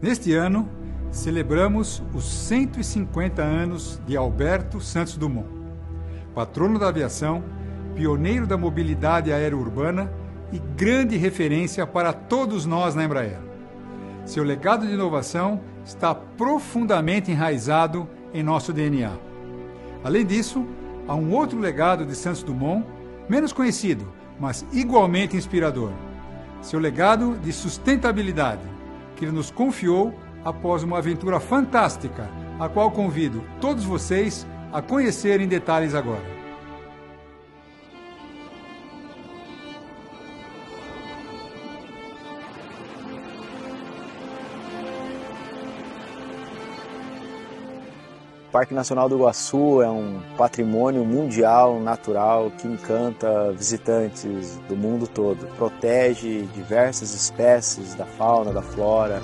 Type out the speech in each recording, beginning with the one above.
Neste ano, celebramos os 150 anos de Alberto Santos Dumont, patrono da aviação, pioneiro da mobilidade aero-urbana e grande referência para todos nós na Embraer. Seu legado de inovação está profundamente enraizado em nosso DNA. Além disso, há um outro legado de Santos Dumont, menos conhecido, mas igualmente inspirador. Seu legado de sustentabilidade, que ele nos confiou após uma aventura fantástica, a qual convido todos vocês a conhecer em detalhes agora. O Parque Nacional do Iguaçu é um patrimônio mundial natural que encanta visitantes do mundo todo. Protege diversas espécies da fauna, da flora,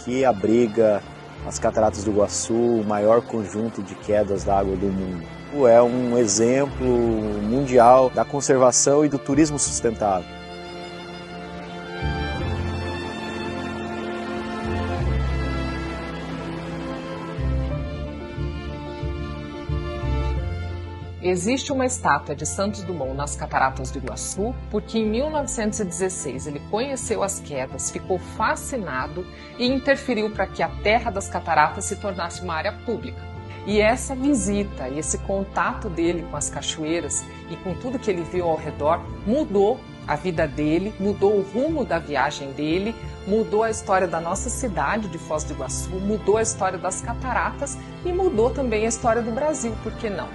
que abriga as Cataratas do Iguaçu, o maior conjunto de quedas d'água do mundo. É um exemplo mundial da conservação e do turismo sustentável. Existe uma estátua de Santos Dumont nas Cataratas do Iguaçu porque em 1916 ele conheceu as quedas, ficou fascinado e interferiu para que a terra das cataratas se tornasse uma área pública. E essa visita e esse contato dele com as cachoeiras e com tudo que ele viu ao redor mudou a vida dele, mudou o rumo da viagem dele, mudou a história da nossa cidade de Foz do Iguaçu, mudou a história das cataratas e mudou também a história do Brasil, por que não?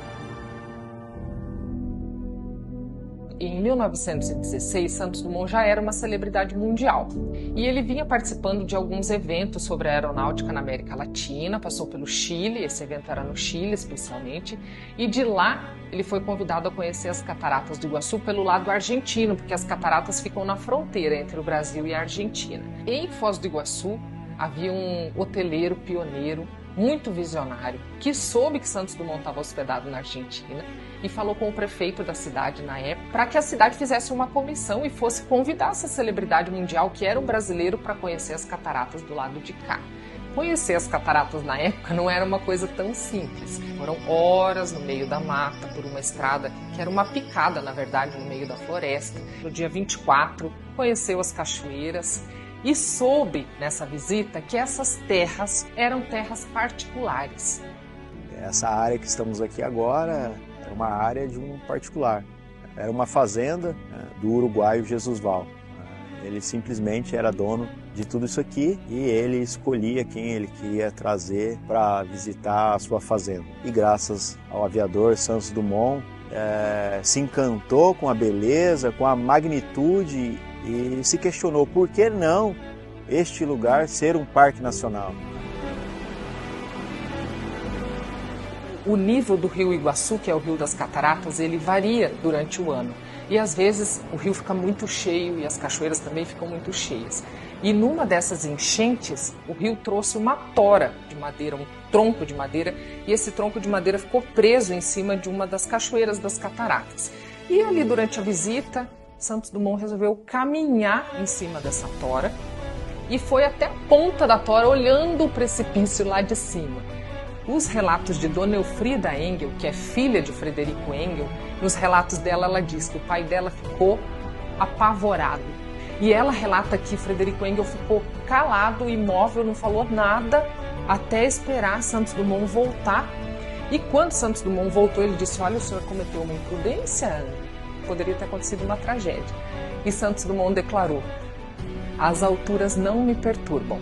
Em 1916, Santos Dumont já era uma celebridade mundial e ele vinha participando de alguns eventos sobre a aeronáutica na América Latina, passou pelo Chile, esse evento era no Chile especialmente, e de lá ele foi convidado a conhecer as Cataratas do Iguaçu pelo lado argentino, porque as cataratas ficam na fronteira entre o Brasil e a Argentina. Em Foz do Iguaçu havia um hoteleiro pioneiro, muito visionário, que soube que Santos Dumont estava hospedado na Argentina e falou com o prefeito da cidade na época para que a cidade fizesse uma comissão e fosse convidar essa celebridade mundial que era um brasileiro para conhecer as cataratas do lado de cá. Conhecer as cataratas na época não era uma coisa tão simples. Foram horas no meio da mata, por uma estrada que era uma picada, na verdade, no meio da floresta. No dia 24, conheceu as cachoeiras e soube nessa visita que essas terras eram terras particulares. Essa área que estamos aqui agora é uma área de um particular. Era uma fazenda do uruguaio Jesus Val. Ele simplesmente era dono de tudo isso aqui e ele escolhia quem ele queria trazer para visitar a sua fazenda. E graças ao aviador Santos Dumont, se encantou com a beleza, com a magnitude e se questionou por que não este lugar ser um parque nacional. O nível do rio Iguaçu, que é o rio das cataratas, ele varia durante o ano. E às vezes o rio fica muito cheio e as cachoeiras também ficam muito cheias. E numa dessas enchentes, o rio trouxe uma tora de madeira, um tronco de madeira, e esse tronco de madeira ficou preso em cima de uma das cachoeiras das cataratas. E ali durante a visita, Santos Dumont resolveu caminhar em cima dessa tora e foi até a ponta da tora olhando o precipício lá de cima. Os relatos de Dona Elfrida Engel, que é filha de Frederico Engel, nos relatos dela ela diz que o pai dela ficou apavorado. E ela relata que Frederico Engel ficou calado, imóvel, não falou nada até esperar Santos Dumont voltar. E quando Santos Dumont voltou, ele disse: olha, o senhor cometeu uma imprudência, poderia ter acontecido uma tragédia. E Santos Dumont declarou: as alturas não me perturbam.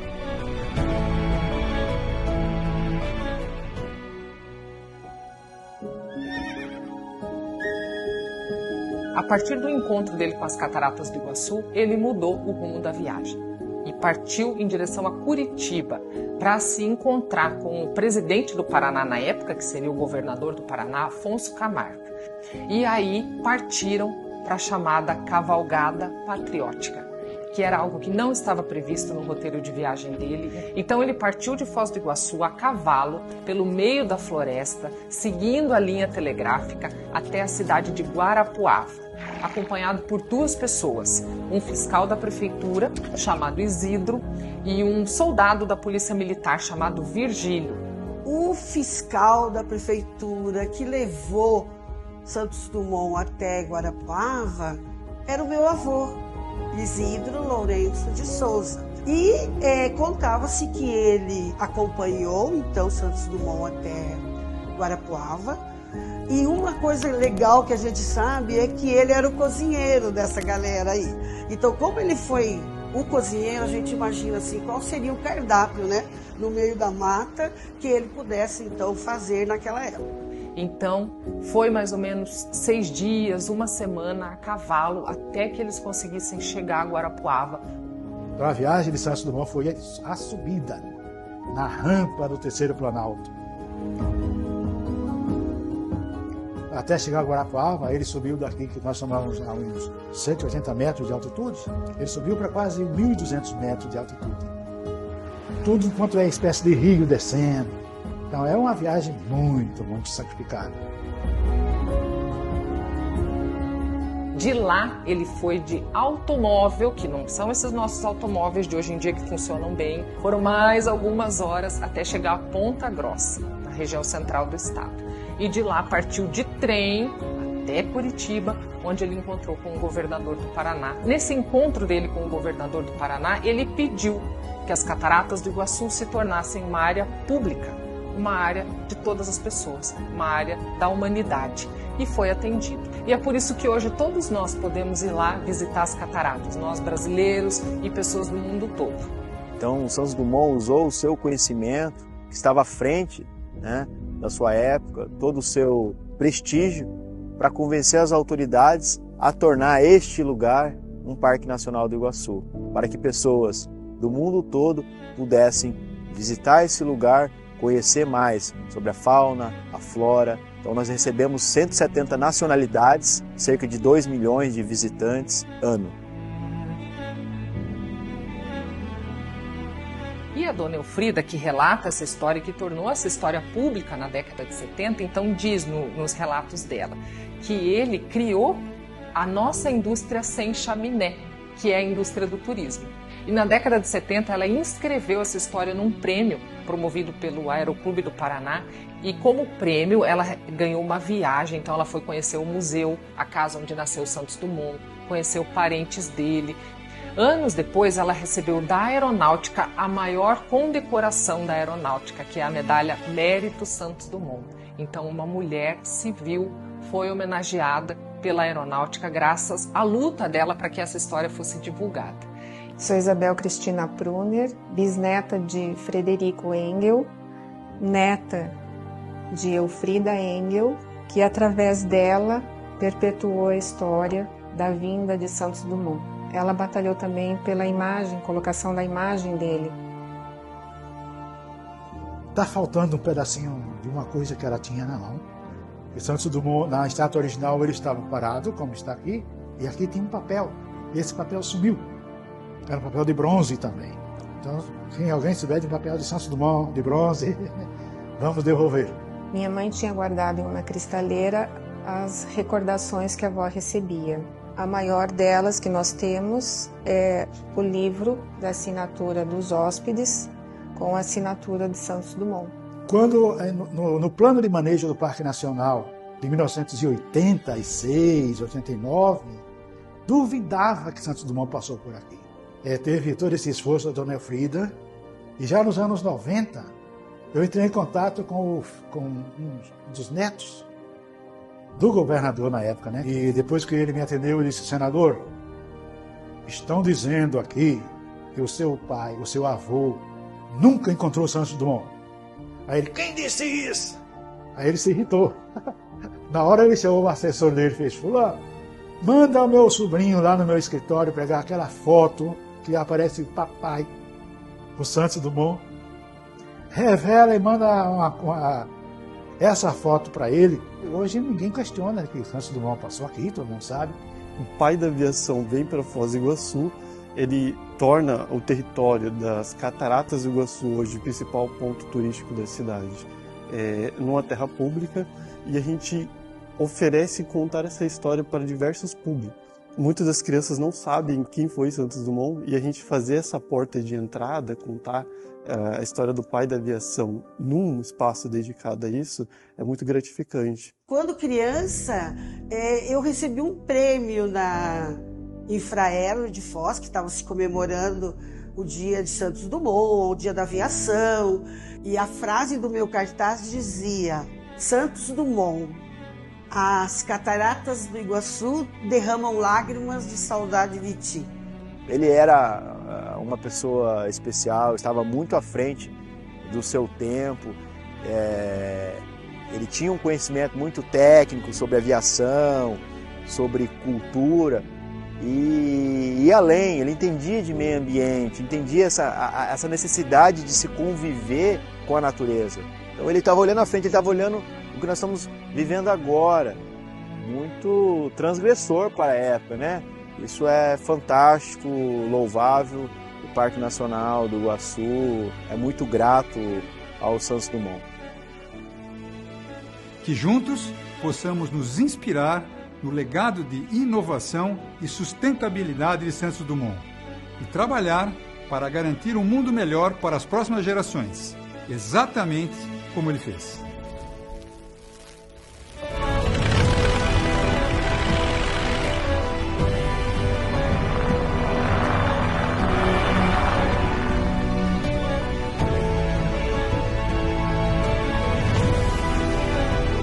A partir do encontro dele com as Cataratas do Iguaçu, ele mudou o rumo da viagem e partiu em direção a Curitiba para se encontrar com o presidente do Paraná na época, que seria o governador do Paraná, Afonso Camargo. E aí partiram para a chamada Cavalgada Patriótica, que era algo que não estava previsto no roteiro de viagem dele. Então ele partiu de Foz do Iguaçu a cavalo, pelo meio da floresta, seguindo a linha telegráfica até a cidade de Guarapuava. acompanhado por 2 pessoas, um fiscal da prefeitura, chamado Isidro, e um soldado da polícia militar, chamado Virgílio. O fiscal da prefeitura que levou Santos Dumont até Guarapuava era o meu avô, Isidro Lourenço de Souza. E contava-se que ele acompanhou então Santos Dumont até Guarapuava. E uma coisa legal que a gente sabe é que ele era o cozinheiro dessa galera aí. Então, como ele foi o cozinheiro, a gente imagina assim, qual seria o cardápio, né, no meio da mata, que ele pudesse então fazer naquela época. Então, foi mais ou menos 6 dias, 1 semana a cavalo, até que eles conseguissem chegar a Guarapuava. Então, a viagem de Santos Dumont foi a subida na rampa do Terceiro Planalto. Até chegar a Guarapuava, ele subiu daqui, que nós chamamos a uns 180 metros de altitude, ele subiu para quase 1.200 metros de altitude. Tudo enquanto é espécie de rio descendo. Então é uma viagem muito, muito sacrificada. De lá, ele foi de automóvel, que não são esses nossos automóveis de hoje em dia que funcionam bem. Foram mais algumas horas até chegar a Ponta Grossa, na região central do estado. E de lá partiu de trem até Curitiba, onde ele encontrou com o governador do Paraná. Nesse encontro dele com o governador do Paraná, ele pediu que as Cataratas do Iguaçu se tornassem uma área pública, uma área de todas as pessoas, uma área da humanidade. E foi atendido. E é por isso que hoje todos nós podemos ir lá visitar as cataratas, nós brasileiros e pessoas do mundo todo. Então, o Santos Dumont usou o seu conhecimento, que estava à frente, né, da sua época, todo o seu prestígio, para convencer as autoridades a tornar este lugar um Parque Nacional do Iguaçu, para que pessoas do mundo todo pudessem visitar esse lugar, conhecer mais sobre a fauna, a flora. Então nós recebemos 170 nacionalidades, cerca de 2 milhões de visitantes ano. E a dona Elfrida, que relata essa história, que tornou essa história pública na década de 70, então diz nos relatos dela que ele criou a nossa indústria sem chaminé, que é a indústria do turismo. E na década de 70 ela inscreveu essa história num prêmio promovido pelo Aeroclube do Paraná, e como prêmio ela ganhou uma viagem, então ela foi conhecer o museu, a casa onde nasceu Santos Dumont, conheceu parentes dele. Anos depois, ela recebeu da Aeronáutica a maior condecoração da Aeronáutica, que é a medalha Mérito Santos Dumont. Então, uma mulher civil foi homenageada pela Aeronáutica graças à luta dela para que essa história fosse divulgada. Sou Isabel Cristina Pruner, bisneta de Frederico Engel, neta de Elfrida Engel, que através dela perpetuou a história da vinda de Santos Dumont. Ela batalhou também pela imagem, colocação da imagem dele. Está faltando um pedacinho de uma coisa que ela tinha na mão. E Santos Dumont, na estátua original, ele estava parado, como está aqui, e aqui tem um papel. E esse papel sumiu. Era um papel de bronze também. Então, se alguém souber de um papel de Santos Dumont, de bronze, vamos devolver. Minha mãe tinha guardado em uma cristaleira as recordações que a avó recebia. A maior delas que nós temos é o livro da assinatura dos hóspedes, com a assinatura de Santos Dumont. Quando, no plano de manejo do Parque Nacional de 1986, 89, duvidava que Santos Dumont passou por aqui. Teve todo esse esforço da dona Elfrida, e já nos anos 90, eu entrei em contato com um dos netos do governador na época, né? E depois que ele me atendeu, eu disse: senador, estão dizendo aqui que o seu pai, o seu avô, nunca encontrou Santos Dumont. Aí ele: quem disse isso? Aí ele se irritou. Na hora ele chamou o assessor dele e fez: fulano, manda o meu sobrinho lá no meu escritório pegar aquela foto que aparece o papai, o Santos Dumont. Revela e manda essa foto para ele. Hoje ninguém questiona que Santos Dumont passou aqui, todo mundo sabe. O pai da aviação vem para Foz do Iguaçu, ele torna o território das Cataratas do Iguaçu hoje o principal ponto turístico da cidade, numa terra pública, e a gente oferece contar essa história para diversos públicos. Muitas das crianças não sabem quem foi Santos Dumont, e a gente fazer essa porta de entrada, contar a história do pai da aviação num espaço dedicado a isso, é muito gratificante. Quando criança, eu recebi um prêmio na Infraero de Foz, que estava se comemorando o dia de Santos Dumont, o dia da aviação, e a frase do meu cartaz dizia: Santos Dumont, as cataratas do Iguaçu derramam lágrimas de saudade de ti. Ele era uma pessoa especial, estava muito à frente do seu tempo, ele tinha um conhecimento muito técnico sobre aviação, sobre cultura, e além, ele entendia de meio ambiente, entendia essa necessidade de se conviver com a natureza. Então ele estava olhando à frente, ele estava olhando o que nós estamos vivendo agora, muito transgressor para a época, né? Isso é fantástico, louvável. O Parque Nacional do Iguaçu é muito grato ao Santos Dumont. Que juntos possamos nos inspirar no legado de inovação e sustentabilidade de Santos Dumont e trabalhar para garantir um mundo melhor para as próximas gerações, exatamente como ele fez.